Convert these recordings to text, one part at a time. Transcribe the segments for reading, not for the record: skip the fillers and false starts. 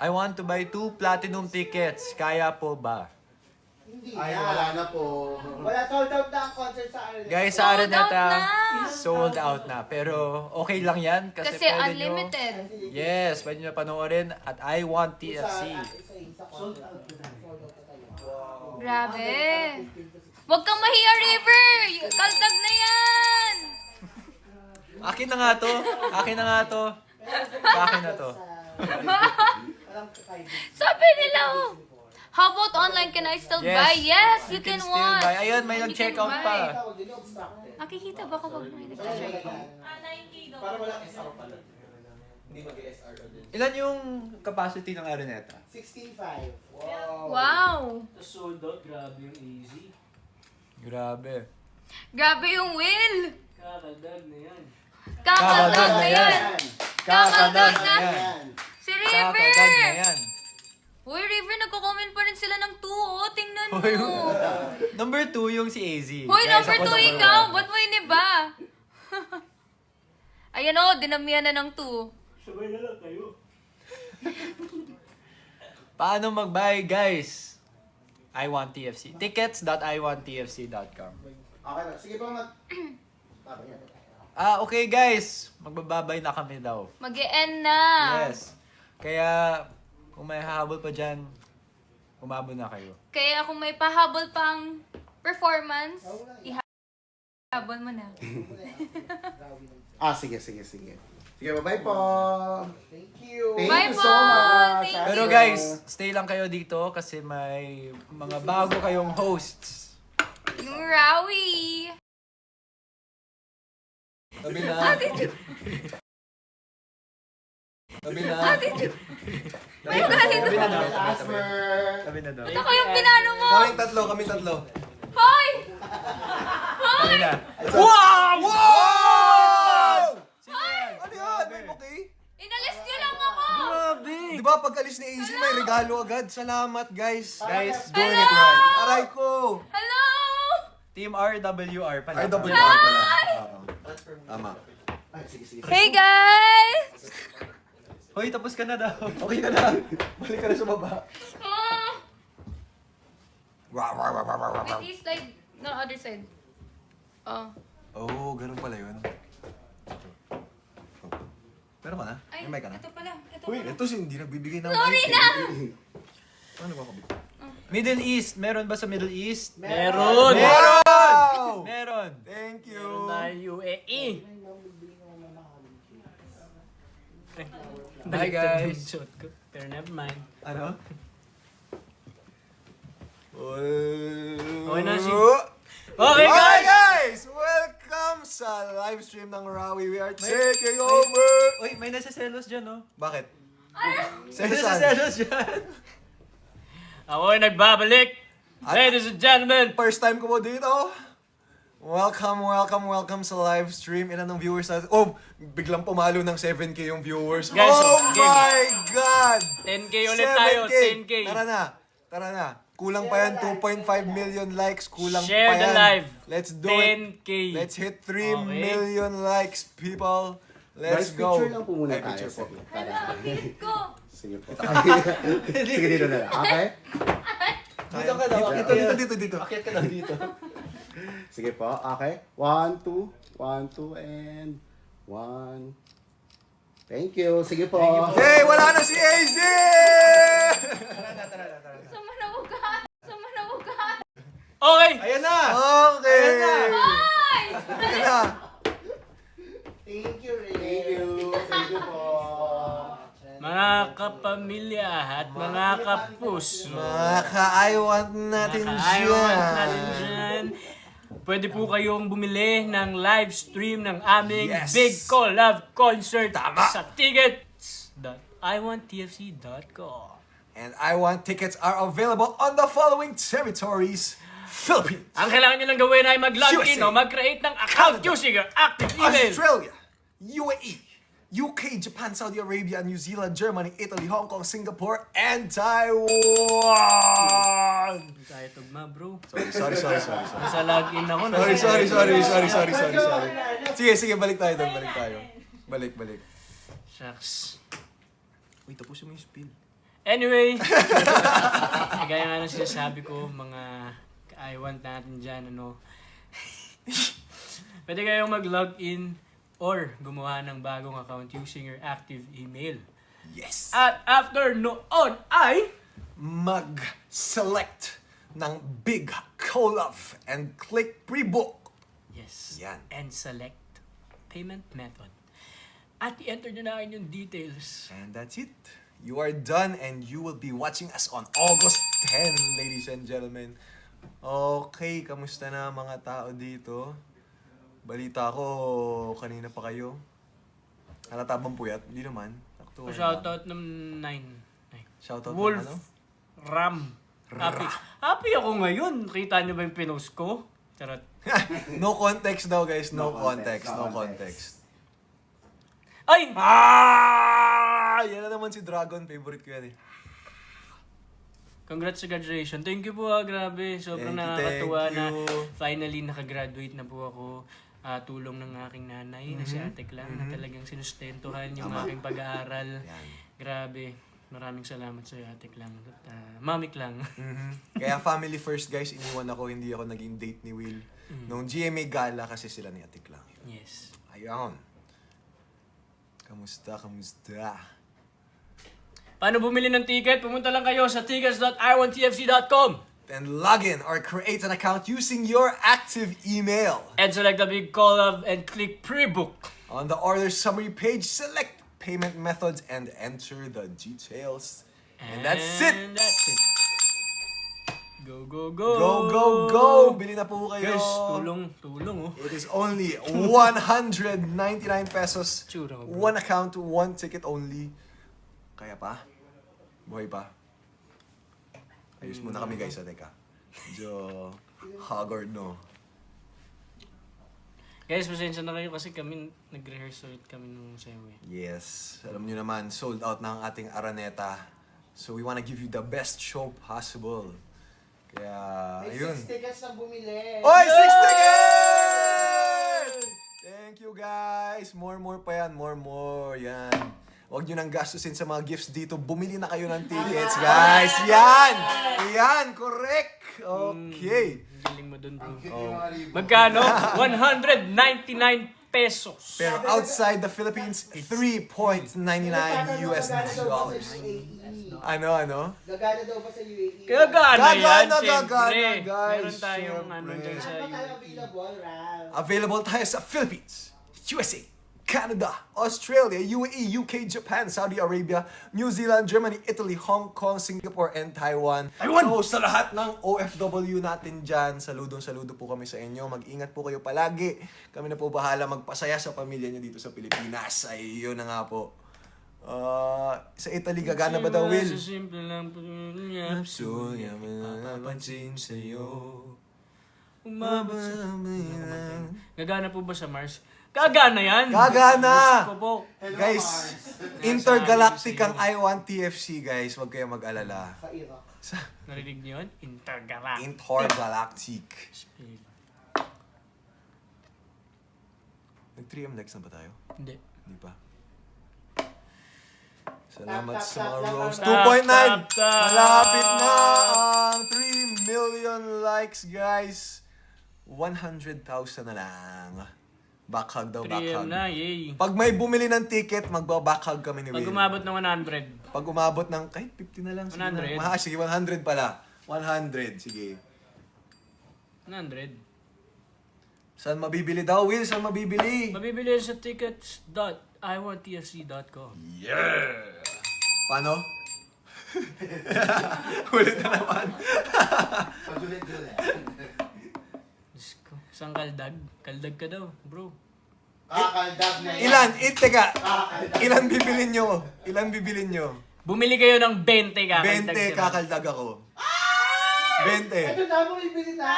I want to buy 2 platinum tickets. Kaya po ba? Hindi Ay, na. wala na po. Wala, sold out na ang concert sa Araneta. Guys, sa Sold out Araneta, na! sold out na. Pero okay lang yan kasi, Kasi pwede unlimited. nyo... Yes, pwede nyo panoorin at I Want TFC. Sold out na tayo. Grabe. Huwag kang mahiya, River! Kaldag na yan! Akin na nga to. Akin na nga to. Sa akin na to. Sabi nila, oh. How about online? Can I still Yes. buy? Yes, you can still watch. buy. Ayun, may You nag-check can out buy. pa. Nakikita ba kapag may nag-check out? Para walang SR pala. Hindi mag-SR din. Ilan yung capacity ng Araneta? 16.5. Wow. Wow! Sold out, grabe yung easy. Grabe. Grabe yung will! Kakadag na yan. Kakadag na yan! Kakadag na Ayan. Si Kakadag na River! yan. Uy, River, nagko-comment pa rin sila ng 2, oh. Tingnan mo. Hoy, number 2 yung si AZ. Hoy, Guys, number ako 2 ikaw. one. Ba't mo iniba? Ayan, oh. Dinamihan na ng 2. Sabay na lang kayo. Paano mag-buy, guys? I Want TFC. Tickets.iwanttfc.com. Okay na. Sige po, Okay guys. Magbababay na kami daw. Mag-e-end na. Yes. Kaya, kung may hahabol pa dyan, umabot na kayo. Kaya kung may pahabol pang performance, ihabol mo na. sige. Sige, bye-bye po. Thank you. Thank Bye you po. so much. Thank Pero you. guys, stay lang kayo dito kasi may mga bago kayong hosts. Yung Rawi. Sabi na. Sabi na. May galit. Sabi na daw. Asper. Sabi na daw. Ito yung pinano mo. Kami tatlo. Hoy! Sabi na. Wow! Wow! Hoy! Ano yan? Okay? Inalis niyo lang ako. Grabe. Di ba pag alis ni AZ may regalo agad? Salamat guys. Guys, Doing it right. Aray ko. Hello! Team RWR pala. RWR pala. Oo. Tama. Ay, sige. Hey guys! Hoy, tapos ka na daw. Okay ka na. Balik ka na sa baba. Wait, slide no other side. Oh. Oh, ganun pala yun. Pero ka na? Ay, May mic ka na? ito pala. Ito Uy, pala. ito si hindi nagbibigay ng Sorry mic. na! Ano ba kabit? Middle East. Meron ba sa Middle East? Meron! Wow! Meron. Thank you. Meron tayo UAE. Bye guys. Shot ko. Pero never mind. Ano? Okay na, si- Okay Okay guys! guys! Welcome sa live stream ng Rawi. We are taking over! Uy, may nasa-selos dyan, no? Bakit? May Saan? nasa-selos dyan. Ako ay nagbabalik. Ladies and gentlemen. First time ko po dito. Welcome sa live stream. Ilan ng viewers natin? Oh, biglang pumalo ng 7K yung viewers. Guys, oh game. my God! 10K ulit tayo. 10K. Tara na. Kulang pa yan. 2.5 million likes. Kulang Share pa the yan. live. Let's do it. 10K. Let's hit 3 Okay. million likes, people. Let's Guys, go. picture lang po muna Ay, tayo. picture po. Sige, Hello, para. ang cute ko. Sige po. Sige, dito na lang. Okay? Dito ka daw. Dito. Akit ka daw dito. Sige po. Okay. 1, 2. 1, 2, and 1. Thank you. Sige po. Hey, wala na si AZ! Sama na ugat. Sama na ugat. Okay. Ayan na. Okay. Ayan na. Hoy! Ayan na. Thank you, Ray. Thank you. Thank you po. Mga kapamilya at mga kapuso. Mga ka-I-want natin Nakaayawan natin dyan. dyan. Pwede po kayong bumili ng live stream ng aming Yes. Big Collab Concert sa tickets.iwanttfc.com. And I-Want tickets are available on the following territories. Philippines, Ang kailangan nyo lang gawin ay mag-login USA, o mag-create ng account Canada, using your active email. Australia, UAE, UK, Japan, Saudi Arabia, New Zealand, Germany, Italy, Hong Kong, Singapore, and Taiwan. Tayo tugma, bro. Sorry. Nasa login ako. Sorry. Sige, balik tayo doon. Balik. Shucks. Uy, tapusin mo yung spill. Anyway, kagaya nga ng sinasabi ko, mga I want natin dyan, ano. Pwede kayong mag-login or gumawa ng bagong account using your active email. Yes! At after noon ay... Mag-select ng Big Collab and click pre-book. Yes. Yan. And select payment method. At i-enter nyo na yung details. And that's it. You are done and you will be watching us on August 10, ladies and gentlemen. Okay, kamusta na mga tao dito? Balita ko, kanina pa kayo. Halata bang puyat? Hindi naman. Sakto. Shoutout ng 9. Shoutout Wolf ng ano? Ram. Happy ako ngayon. Kita nyo ba yung pinost ko? Charot. No context daw guys, no No context, context, no no context. Ay! Yan na naman si Dragon, favorite ko yan eh. Congrats sa graduation. Thank you po grabe. Sobrang Thank you, nakakatuwa thank na you. finally nakagraduate na po ako. Tulong ng aking nanay na si Ate Clang na talagang sinustentuhan yung aking pag-aaral. Yan. Grabe. Maraming salamat sa Ate Clang. At, Mami Clang. Kaya family first guys, iniwan ako, hindi ako naging date ni Will. Nung GMA Gala kasi sila ni Ate Clang. Yes. Ayun. Kamusta? Paano bumili ng ticket? Pumunta lang kayo sa tickets.i1tfc.com And log in or create an account using your active email. and select the big collab and click pre-book. On the order summary page, select payment methods and enter the details. And that's it! That's it. Go, go, go! Go, go, go! Bili na po kayo. Guys, tulong oh. It is only 199 pesos. Tsura ko, bro. One account, one ticket only. Kaya pa? Buhay pa? Ayos muna kami guys, teka. Medyo haggard, no? Guys, pasensya na kayo kasi kami nag-rehearse ulit kami nung sayo eh. Yes. Alam nyo naman, sold out na ang ating Araneta. So we wanna give you the best show possible. Kaya, May ayun. 6 tickets na bumili. Oy, 6 tickets! Thank you guys. More pa yan. More. Yan. Huwag nyo nang gastusin sa mga gifts dito. Bumili na kayo ng tickets, guys. Yan, correct. Okay. Galing mo dun, bro. Oh. Magkano? 199 pesos. Pero outside the Philippines, $3.99 US dollars. Ano? Gagana daw ba sa UAE? Gagana yan, Gagana, syempre. guys, Meron tayong syempre. ano dyan sa Ano ba tayo UAE. available, Ram? Available tayo sa Philippines, USA, Canada, Australia, UAE, UK, Japan, Saudi Arabia, New Zealand, Germany, Italy, Hong Kong, Singapore, and Taiwan. So sa lahat ng OFW natin dyan, saludo po kami sa inyo. Mag-ingat po kayo palagi. Kami na po bahala magpasaya sa pamilya nyo dito sa Pilipinas. Ayun na nga po. Sa Italy, gagana ba daw, Will? Sa simple lang po niya. So, yaman na napansin sa'yo. Gagana po ba sa Mars? Gagana yan! Gagana! Gusto ko po. Guys, intergalactic ang I1TFC, guys. Huwag kayong mag-alala. Sa Iraq. Narinig niyo yun? Intergalactic. Intergalactic. Nag-3M likes na ba tayo? Hindi. Hindi pa. Salamat Tap, sa tap, mga tap, rose. tap, 2.9! tap, tap. Malapit na ang 3 million likes, guys. 100,000 na lang. Backhug daw, 3M backhug. na, yay. Pag may bumili ng ticket, magbabakhug kami ni Pag Will. umabot ng 100. Pag umabot ng, kahit 50 na lang. 100. Sige, 100 pala. 100, sige. 100. Saan mabibili daw, Will? Saan mabibili? Mabibili sa tickets.iwantfc.com. Paano? Ulit na naman. Diyos ko. Isang kaldag? Kaldag ka daw, bro. Kakaldag na yan. Ilan? Teka. Ilan bibilin nyo? Bumili kayo ng 20 kakaldag. 20 kakaldag ako. 20. Ito na, bumibili na.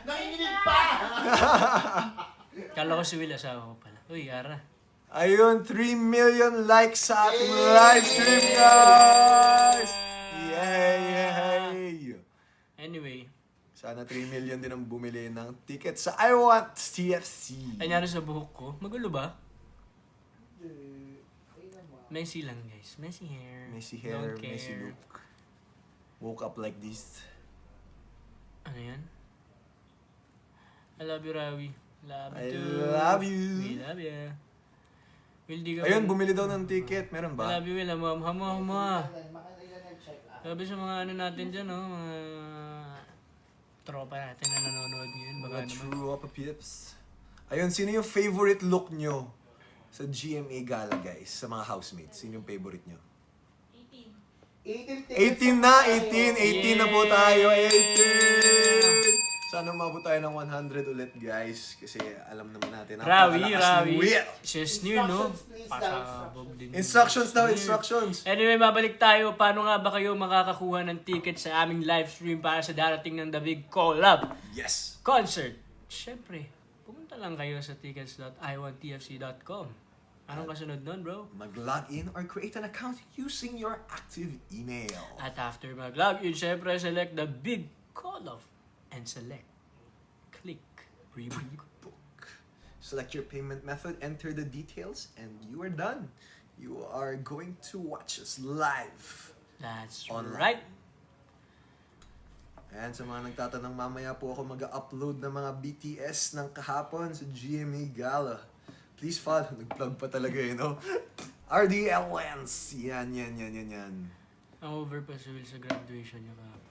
Nanginginig pa. Kala ko si Will asawa ko pala. Uy, Ara. Ayun, 3 million likes sa ating live stream, guys! Yay! Anyway, Sana 3 million din ang bumili ng ticket sa I Want TFC. anyari sa buhok ko. Magulo ba? Messy lang guys. Messy hair. Messy hair, Don't care. messy look. Woke up like this. Ano yan? I love you, Rawi. Love I you too. love you. We love you. Will, di ka Ayun, ba- bumili daw ng ticket. Meron I ba? love you, Will. Hama. Makailan nag-check out. Sabi sa mga ano natin dyan, oh, mga tropa natin na nanonood ngayon. Baka Mga naman. true up peeps. Ayun, sino yung favorite look nyo sa GMA Gala, guys? Sa mga housemates. Sino yung favorite nyo? 18 18 na! 18! 18 na po tayo! 18! Sana umabot tayo ng 100 ulit, guys. Kasi alam naman natin, Rawi, napakalakas ni Rawi. Will. She's new, no? Instructions, please, Pasabog din. Instructions daw, instructions. Anyway, babalik tayo. Paano nga ba kayo makakakuha ng ticket sa aming live stream para sa darating ng The Big Collab Yes! Concert? Siyempre, pumunta lang kayo sa tickets.iwanttfc.com. Anong kasunod nun, bro? Mag-log in or create an account using your active email. At after mag-login, syempre, select the Big Collab and select. Click. Preview. Book. Select your payment method, enter the details, and you are done. You are going to watch us live. That's Online. right. Ayan, sa mga nagtatanong, mamaya po ako mag-upload ng mga BTS ng kahapon sa GMA Gala. Please follow. Nag-plug pa talaga no? RDL Lens. Yan. Ang over pa si Will sa graduation niya kahapon.